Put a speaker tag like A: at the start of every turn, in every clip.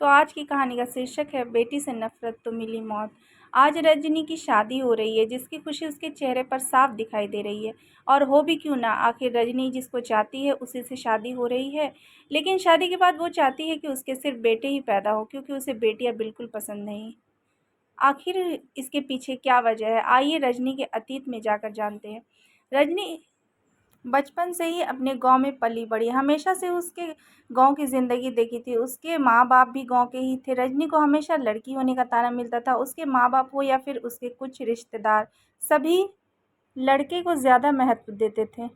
A: तो आज की कहानी का शीर्षक है बेटी से नफरत तो मिली मौत। आज रजनी की शादी हो रही है, जिसकी खुशी उसके चेहरे पर साफ दिखाई दे रही है। और हो भी क्यों ना, आखिर रजनी जिसको चाहती है उसी से शादी हो रही है। लेकिन शादी के बाद वो चाहती है कि उसके सिर्फ बेटे ही पैदा हो, क्योंकि उसे बेटियां बिल्कुल पसंद नहीं। आखिर इसके पीछे क्या वजह है, आइए रजनी के अतीत में जाकर जानते हैं। रजनी बचपन से ही अपने गांव में पली बड़ी, हमेशा से उसके गांव की ज़िंदगी देखी थी। उसके माँ-बाप भी गांव के ही थे। रजनी को हमेशा लड़की होने का ताना मिलता था। उसके माँ-बाप हो या फिर उसके कुछ रिश्तेदार, सभी लड़के को ज़्यादा महत्व देते थे।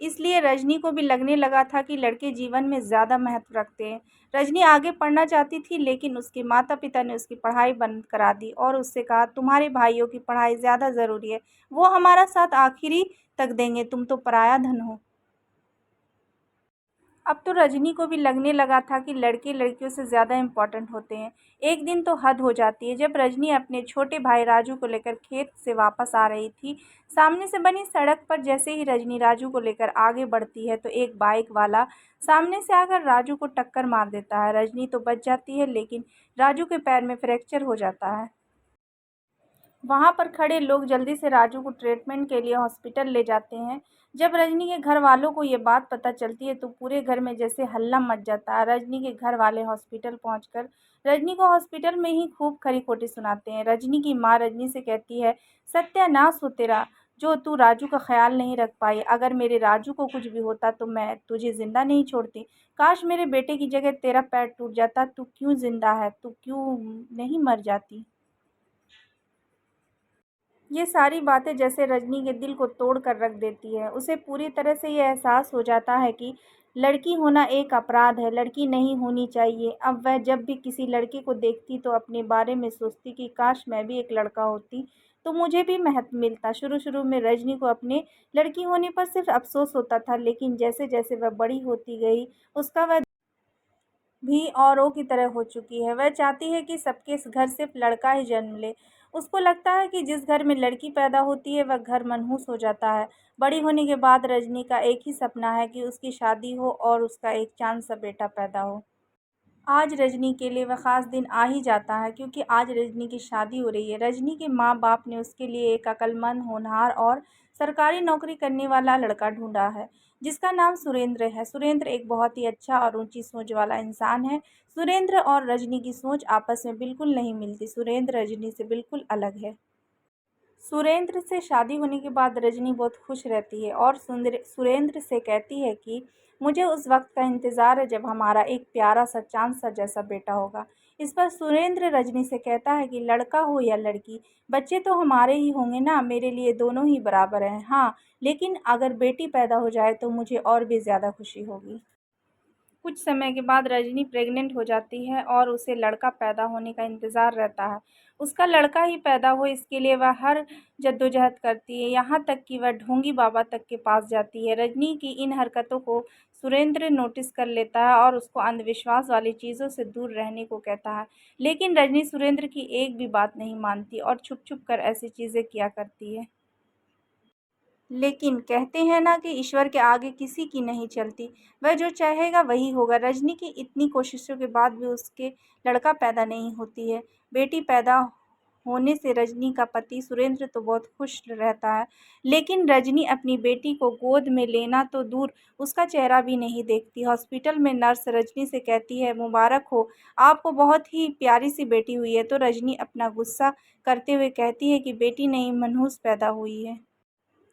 A: इसलिए रजनी को भी लगने लगा था कि लड़के जीवन में ज़्यादा महत्व रखते हैं। रजनी आगे पढ़ना चाहती थी, लेकिन उसके माता-पिता ने उसकी पढ़ाई बंद करा दी और उससे कहा, तुम्हारे भाइयों की पढ़ाई ज़्यादा ज़रूरी है। वो हमारा साथ आखिरी तक देंगे, तुम तो पराया धन हो। अब तो रजनी को भी लगने लगा था कि लड़के लड़कियों से ज़्यादा इम्पोर्टेंट होते हैं। एक दिन तो हद हो जाती है, जब रजनी अपने छोटे भाई राजू को लेकर खेत से वापस आ रही थी। सामने से बनी सड़क पर जैसे ही रजनी राजू को लेकर आगे बढ़ती है, तो एक बाइक वाला सामने से आकर राजू को टक्कर मार देता है। रजनी तो बच जाती है, लेकिन राजू के पैर में फ्रैक्चर हो जाता है। वहाँ पर खड़े लोग जल्दी से राजू को ट्रीटमेंट के लिए हॉस्पिटल ले जाते हैं। जब रजनी के घर वालों को ये बात पता चलती है, तो पूरे घर में जैसे हल्ला मच जाता है। रजनी के घर वाले हॉस्पिटल पहुंचकर रजनी को हॉस्पिटल में ही खूब खरी खोटी सुनाते हैं। रजनी की माँ रजनी से कहती है, सत्यानाश हो तेरा, जो तू राजू का ख्याल नहीं रख पाई। अगर मेरे राजू को कुछ भी होता तो मैं तुझे जिंदा नहीं छोड़ती। काश मेरे बेटे की जगह तेरा पैर टूट जाता। तू क्यों जिंदा है, तू क्यों नहीं मर जाती। ये सारी बातें जैसे रजनी के दिल को तोड़ कर रख देती है। उसे पूरी तरह से ये एहसास हो जाता है कि लड़की होना एक अपराध है, लड़की नहीं होनी चाहिए। अब वह जब भी किसी लड़के को देखती तो अपने बारे में सोचती कि काश मैं भी एक लड़का होती तो मुझे भी महत्व मिलता। शुरू-शुरू में रजनी को अपने लड़की होने पर सिर्फ अफ़सोस होता था, लेकिन जैसे-जैसे वह बड़ी होती गई, उसका वह भी औरों की तरह हो चुकी है। वह चाहती है कि सबके घर सिर्फ लड़का ही जन्म ले। उसको लगता है कि जिस घर में लड़की पैदा होती है, वह घर मनहूस हो जाता है। बड़ी होने के बाद रजनी का एक ही सपना है कि उसकी शादी हो और उसका एक चाँद सा बेटा पैदा हो। आज रजनी के लिए वह ख़ास दिन आ ही जाता है, क्योंकि आज रजनी की शादी हो रही है। रजनी के माँ-बाप ने उसके लिए एक अक्लमंद, होनहार और सरकारी नौकरी करने वाला लड़का ढूँढा है, जिसका नाम सुरेंद्र है। सुरेंद्र एक बहुत ही अच्छा और ऊँची सोच वाला इंसान है। सुरेंद्र और रजनी की सोच आपस में बिल्कुल नहीं मिलती। सुरेंद्र रजनी से बिल्कुल अलग है। सुरेंद्र से शादी होने के बाद रजनी बहुत खुश रहती है और सुरेंद्र से कहती है कि मुझे उस वक्त का इंतज़ार है जब हमारा एक प्यारा सा चाँद सा जैसा बेटा होगा। इस पर सुरेंद्र रजनी से कहता है कि लड़का हो या लड़की, बच्चे तो हमारे ही होंगे ना, मेरे लिए दोनों ही बराबर हैं। हाँ, लेकिन अगर बेटी पैदा हो जाए तो मुझे और भी ज़्यादा खुशी होगी। कुछ समय के बाद रजनी प्रेग्नेंट हो जाती है और उसे लड़का पैदा होने का इंतज़ार रहता है। उसका लड़का ही पैदा हो, इसके लिए वह हर जद्दोजहद करती है, यहाँ तक कि वह ढोंगी बाबा तक के पास जाती है। रजनी की इन हरकतों को सुरेंद्र नोटिस कर लेता है और उसको अंधविश्वास वाली चीज़ों से दूर रहने को कहता है। लेकिन रजनी सुरेंद्र की एक भी बात नहीं मानती और छुप-छुप कर ऐसी चीज़ें किया करती है। लेकिन कहते हैं ना कि ईश्वर के आगे किसी की नहीं चलती। वह जो चाहेगा वही होगा। रजनी की इतनी कोशिशों के बाद भी उसके लड़का पैदा नहीं होती है। बेटी पैदा होने से रजनी का पति सुरेंद्र तो बहुत खुश रहता है, लेकिन रजनी अपनी बेटी को गोद में लेना तो दूर, उसका चेहरा भी नहीं देखती। हॉस्पिटल में नर्स रजनी से कहती है, मुबारक हो, आपको बहुत ही प्यारी सी बेटी हुई है। तो रजनी अपना गुस्सा करते हुए कहती है कि बेटी नहीं, मनहूस पैदा हुई है।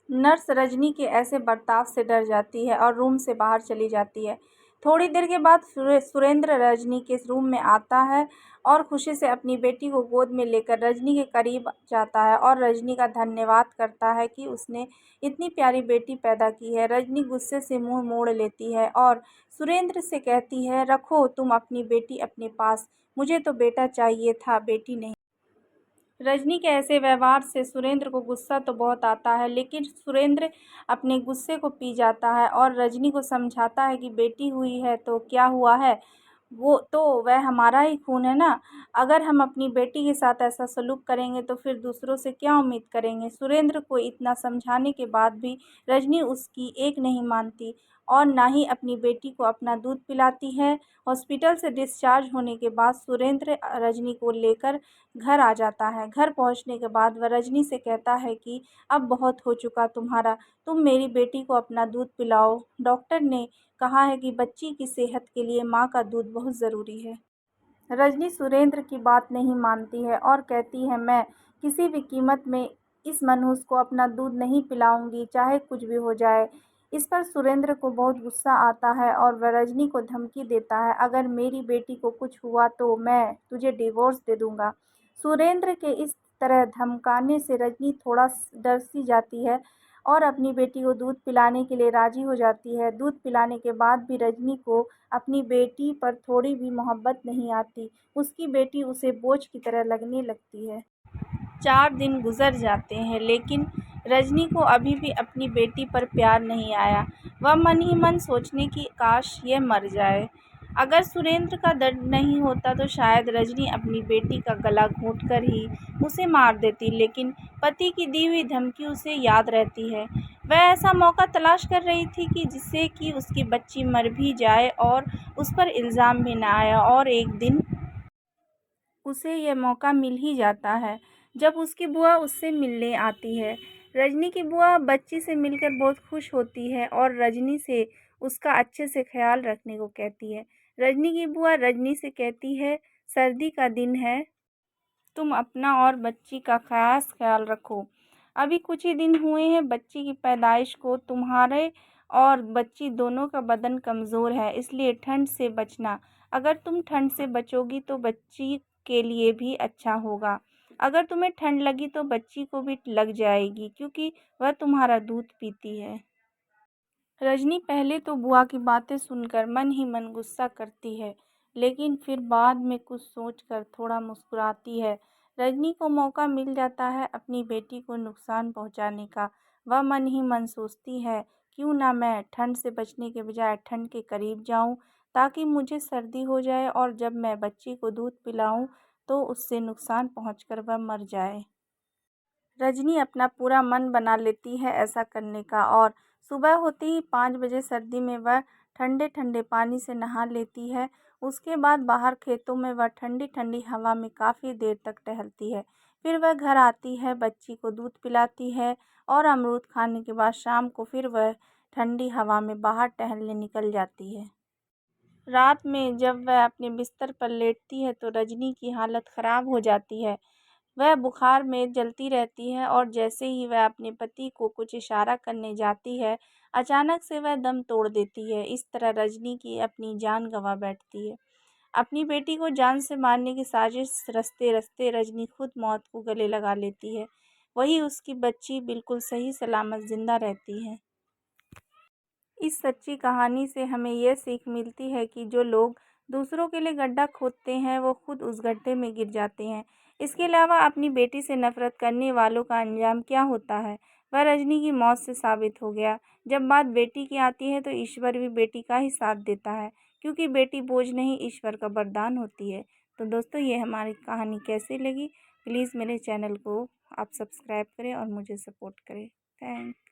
A: नर्स रजनी के ऐसे बर्ताव से डर जाती है और रूम से बाहर चली जाती है। थोड़ी देर के बाद सुरेंद्र रजनी के रूम में आता है और खुशी से अपनी बेटी को गोद में लेकर रजनी के करीब जाता है और रजनी का धन्यवाद करता है कि उसने इतनी प्यारी बेटी पैदा की है। रजनी गुस्से से मुंह मोड़ लेती है और सुरेंद्र से कहती है, रखो तुम अपनी बेटी अपने पास, मुझे तो बेटा चाहिए था, बेटी नहीं। रजनी के ऐसे व्यवहार से सुरेंद्र को गुस्सा तो बहुत आता है, लेकिन सुरेंद्र अपने गुस्से को पी जाता है और रजनी को समझाता है कि बेटी हुई है तो क्या हुआ है, वो तो वह हमारा ही खून है ना। अगर हम अपनी बेटी के साथ ऐसा सलूक करेंगे तो फिर दूसरों से क्या उम्मीद करेंगे। सुरेंद्र को इतना समझाने के बाद भी रजनी उसकी एक नहीं मानती और ना ही अपनी बेटी को अपना दूध पिलाती है। हॉस्पिटल से डिस्चार्ज होने के बाद सुरेंद्र रजनी को लेकर घर आ जाता है। घर पहुंचने के बाद वह रजनी से कहता है कि अब बहुत हो चुका तुम्हारा, तुम मेरी बेटी को अपना दूध पिलाओ। डॉक्टर ने कहा है कि बच्ची की सेहत के लिए माँ का दूध बहुत ज़रूरी है। रजनी सुरेंद्र की बात नहीं मानती है और कहती है, मैं किसी भी कीमत में इस मनहूस को अपना दूध नहीं पिलाऊंगी, चाहे कुछ भी हो जाए। इस पर सुरेंद्र को बहुत गुस्सा आता है और वह रजनी को धमकी देता है, अगर मेरी बेटी को कुछ हुआ तो मैं तुझे डिवोर्स दे दूंगा। सुरेंद्र के इस तरह धमकाने से रजनी थोड़ा डर सी जाती है और अपनी बेटी को दूध पिलाने के लिए राज़ी हो जाती है। दूध पिलाने के बाद भी रजनी को अपनी बेटी पर थोड़ी भी मोहब्बत नहीं आती। उसकी बेटी उसे बोझ की तरह लगने लगती है। 4 दिन गुज़र जाते हैं लेकिन रजनी को अभी भी अपनी बेटी पर प्यार नहीं आया। वह मन ही मन सोचने की काश ये मर जाए। अगर सुरेंद्र का दर्द नहीं होता तो शायद रजनी अपनी बेटी का गला घोंटकर ही उसे मार देती, लेकिन पति की दी हुई धमकी उसे याद रहती है। वह ऐसा मौका तलाश कर रही थी कि जिससे कि उसकी बच्ची मर भी जाए और उस पर इल्ज़ाम भी ना आया, और एक दिन उसे यह मौका मिल ही जाता है जब उसकी बुआ उससे मिलने आती है। रजनी की बुआ बच्ची से मिलकर बहुत खुश होती है और रजनी से उसका अच्छे से ख्याल रखने को कहती है। रजनी की बुआ रजनी से कहती है, सर्दी का दिन है, तुम अपना और बच्ची का ख़ास ख्याल रखो। अभी कुछ ही दिन हुए हैं बच्ची की पैदाइश को, तुम्हारे और बच्ची दोनों का बदन कमज़ोर है, इसलिए ठंड से बचना। अगर तुम ठंड से बचोगी तो बच्ची के लिए भी अच्छा होगा। अगर तुम्हें ठंड लगी तो बच्ची को भी लग जाएगी, क्योंकि वह तुम्हारा दूध पीती है। रजनी पहले तो बुआ की बातें सुनकर मन ही मन गुस्सा करती है, लेकिन फिर बाद में कुछ सोचकर थोड़ा मुस्कुराती है। रजनी को मौका मिल जाता है अपनी बेटी को नुकसान पहुंचाने का। वह मन ही मन सोचती है, क्यों ना मैं ठंड से बचने के बजाय ठंड के करीब जाऊं, ताकि मुझे सर्दी हो जाए और जब मैं बच्ची को दूध पिलाऊं तो उससे नुकसान पहुंचकर वह मर जाए। रजनी अपना पूरा मन बना लेती है ऐसा करने का, और सुबह होते ही 5 बजे सर्दी में वह ठंडे ठंडे पानी से नहा लेती है। उसके बाद बाहर खेतों में वह ठंडी ठंडी हवा में काफ़ी देर तक टहलती है। फिर वह घर आती है, बच्ची को दूध पिलाती है और अमरूद खाने के बाद शाम को फिर वह ठंडी हवा में बाहर टहलने निकल जाती है। रात में जब वह अपने बिस्तर पर लेटती है तो रजनी की हालत ख़राब हो जाती है। वह बुखार में जलती रहती है और जैसे ही वह अपने पति को कुछ इशारा करने जाती है, अचानक से वह दम तोड़ देती है। इस तरह रजनी की अपनी जान गंवा बैठती है। अपनी बेटी को जान से मारने की साजिश रचते-रचते रजनी खुद मौत को गले लगा लेती है। वहीं उसकी बच्ची बिल्कुल सही सलामत ज़िंदा रहती है। इस सच्ची कहानी से हमें यह सीख मिलती है कि जो लोग दूसरों के लिए गड्ढा खोदते हैं वो खुद उस गड्ढे में गिर जाते हैं। इसके अलावा अपनी बेटी से नफरत करने वालों का अंजाम क्या होता है, वह रजनी की मौत से साबित हो गया। जब बात बेटी की आती है तो ईश्वर भी बेटी का ही साथ देता है, क्योंकि बेटी बोझ नहीं ईश्वर का वरदान होती है। तो दोस्तों, ये हमारी कहानी कैसी लगी, प्लीज़ मेरे चैनल को आप सब्सक्राइब करें और मुझे सपोर्ट करें। थैंक्स।